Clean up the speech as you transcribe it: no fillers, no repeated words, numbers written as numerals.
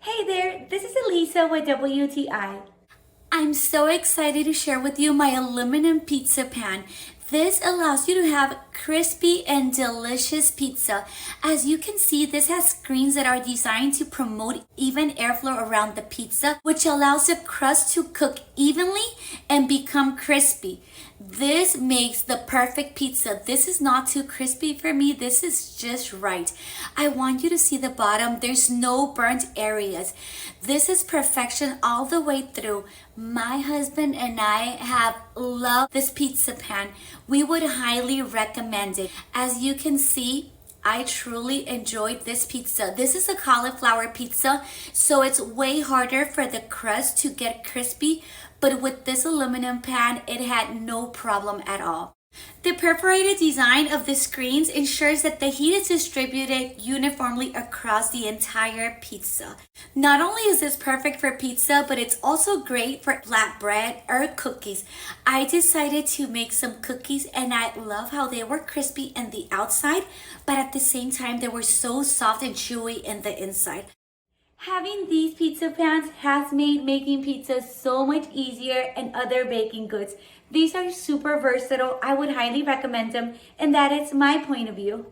Hey there, this is Elisa with WTI. I'm so excited to share with you my aluminum pizza pan. This allows you to have crispy and delicious pizza. As you can see, this has screens that are designed to promote even airflow around the pizza, which allows the crust to cook evenly and become crispy. This makes the perfect pizza. This is not too crispy for me. This is just right. I want you to see the bottom. There's no burnt areas. This is perfection all the way through. My husband and I have loved this pizza pan. We would highly recommend it. As you can see, I truly enjoyed this pizza. This is a cauliflower pizza, so it's way harder for the crust to get crispy, but with this aluminum pan, it had no problem at all. The perforated design of the screens ensures that the heat is distributed uniformly across the entire pizza. Not only is this perfect for pizza, but it's also great for flatbread or cookies. I decided to make some cookies and I love how they were crispy in the outside, but at the same time they were so soft and chewy in the inside. Having these pizza pans has made making pizza so much easier and other baking goods. These are super versatile. I would highly recommend them, and that is my point of view.